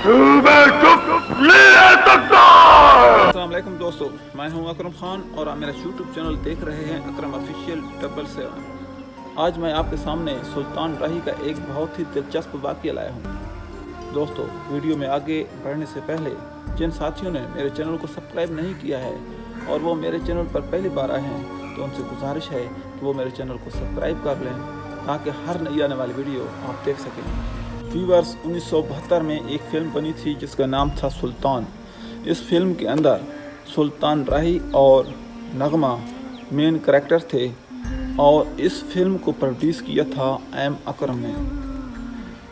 अस्सलाम वालेकुम दोस्तों, मैं हूं अकरम खान और आप मेरा यूट्यूब चैनल देख रहे हैं अकरम ऑफिशियल 777। आज मैं आपके सामने सुल्तान राही का एक बहुत ही दिलचस्प वाक़या लाया हूं। दोस्तों, वीडियो में आगे बढ़ने से पहले जिन साथियों ने मेरे चैनल को सब्सक्राइब नहीं किया है और वो मेरे चैनल पर पहली बार आए हैं तो उनसे गुजारिश है कि वो मेरे चैनल को सब्सक्राइब कर लें ताकि हर नई आने वाली वीडियो आप देख सकें। व्यूअर्स, 1972 में एक फ़िल्म बनी थी जिसका नाम था सुल्तान। इस फिल्म के अंदर सुल्तान राही और नगमा मेन करैक्टर थे और इस फिल्म को प्रोड्यूस किया था एम अकरम ने।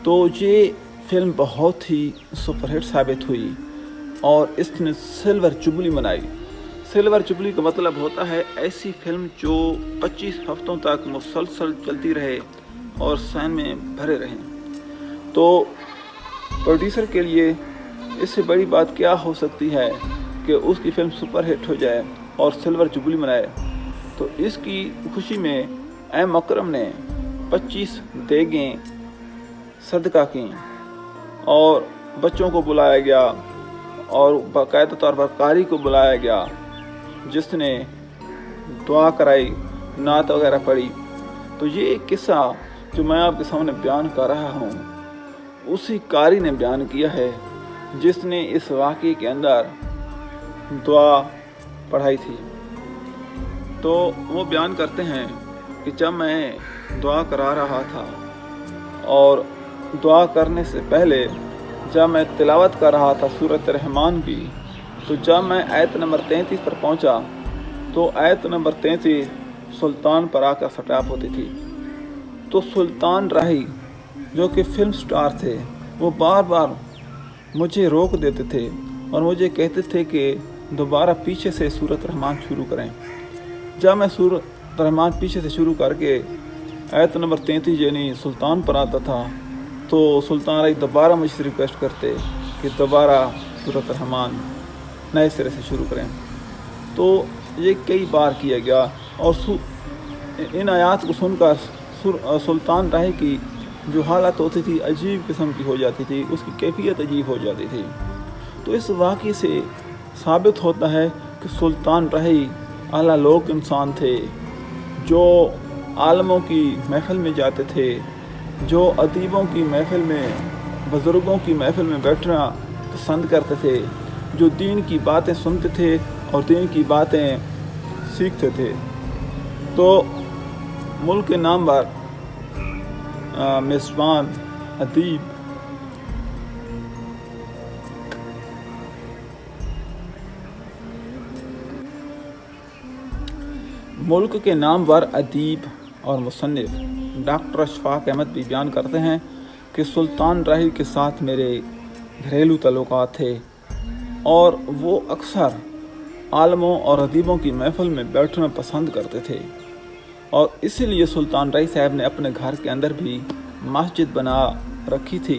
तो ये फिल्म बहुत ही सुपरहिट साबित हुई और इसने सिल्वर जुबली मनाई। सिल्वर जुबली का मतलब होता है ऐसी फिल्म जो 25 हफ्तों तक मुसलसल चलती रहे और सैन में भरे रहें। तो प्रोड्यूसर के लिए इससे बड़ी बात क्या हो सकती है कि उसकी फिल्म सुपरहिट हो जाए और सिल्वर जुबली मनाए। तो इसकी खुशी में एम अकरम ने 25 देगें सदका की और बच्चों को बुलाया गया और बाकायदा तौर पर कारी को बुलाया गया जिसने दुआ कराई, नात वगैरह पढ़ी। तो ये एक किस्सा जो मैं आपके सामने बयान कर रहा हूँ उसी कारी ने बयान किया है जिसने इस वाक़ये के अंदर दुआ पढ़ाई थी। तो वो बयान करते हैं कि जब मैं दुआ करा रहा था और दुआ करने से पहले जब मैं तिलावत कर रहा था सूरत रहमान की, तो जब मैं आयत नंबर 33 पर पहुंचा तो आयत नंबर 33 सुल्तान पर आकर सटाप होती थी। तो सुल्तान राही जो कि फिल्म स्टार थे वो बार बार मुझे रोक देते थे और मुझे कहते थे कि दोबारा पीछे से सूरत रहमान शुरू करें। जब मैं सूरत रहमान पीछे से शुरू करके आयत नंबर 33 यानी सुल्तान पर आता था तो सुल्तान राही दोबारा मुझसे रिक्वेस्ट करते कि दोबारा सूरत रहमान नए सिरे से शुरू करें। तो ये कई बार किया गया और इन आयात को सुनकर सुल्तान राही की जो हालत होती थी अजीब किस्म की हो जाती थी, उसकी कैफियत अजीब हो जाती थी। तो इस वाक़ये से साबित होता है कि सुल्तान राही आला लोग इंसान थे जो आलमों की महफ़िल में जाते थे, जो अदीबों की महफ़िल में, बुज़ुर्गों की महफ़िल में बैठना पसंद करते थे, जो दीन की बातें सुनते थे और दीन की बातें सीखते थे। तो मुल्क के नामवर मेज़बान अदीब मुल्क के नामवर अदीब और मुसन्निफ़ डॉक्टर अशफाक अहमद भी बयान करते हैं कि सुल्तान राही के साथ मेरे घरेलू ताल्लुकात थे और वो अक्सर आलमों और अदीबों की महफ़िल में बैठना पसंद करते थे और इसीलिए सुल्तान राही साहब ने अपने घर के अंदर भी मस्जिद बना रखी थी।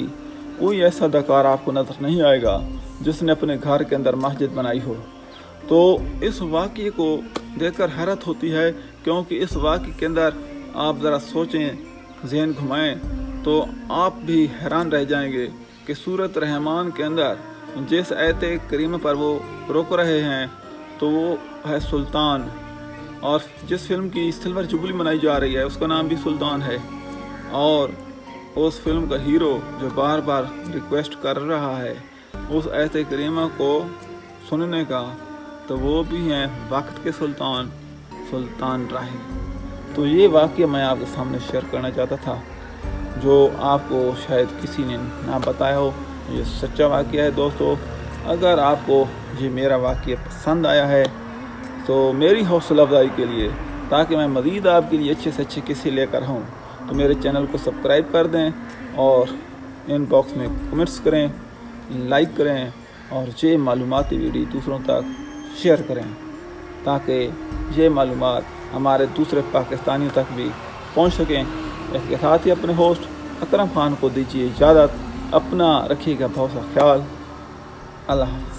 कोई ऐसा अदाकार आपको नज़र नहीं आएगा जिसने अपने घर के अंदर मस्जिद बनाई हो। तो इस वाक़ये को देखकर हैरत होती है क्योंकि इस वाक़ये के अंदर आप ज़रा सोचें, ज़हन घुमाएं तो आप भी हैरान रह जाएंगे कि सूरत रहमान के अंदर जिस आयत करीम पर वो रोक रहे हैं तो वो है सुल्तान, और जिस फिल्म की सिल्वर जुबली मनाई जा रही है उसका नाम भी सुल्तान है। और उस फिल्म का हीरो जो बार बार रिक्वेस्ट कर रहा है उस आयत करीमा को सुनने का, तो वो भी हैं वक्त के सुल्तान सुल्तान राही। तो ये वाक़या मैं आपके सामने शेयर करना चाहता था जो आपको शायद किसी ने ना बताया हो। ये सच्चा वाक़या है दोस्तों। अगर आपको ये मेरा वाक़या पसंद आया है तो मेरी हौसला अफजाई के लिए, ताकि मैं मज़ीद आपके लिए अच्छे से अच्छे किस्से लेकर आऊँ, तो मेरे चैनल को सब्सक्राइब कर दें और इनबॉक्स में कमेंट्स करें, लाइक करें और ये मालूमाती वीडियो दूसरों तक शेयर करें ताकि ये मालूमात हमारे दूसरे पाकिस्तानियों तक भी पहुँच सकें। इसके साथ ही अपने होस्ट अकरम खान को दीजिए इजाज़त। अपना रखिएगा बहुत सा ख्याल। अल्लाह हाफ़िज़।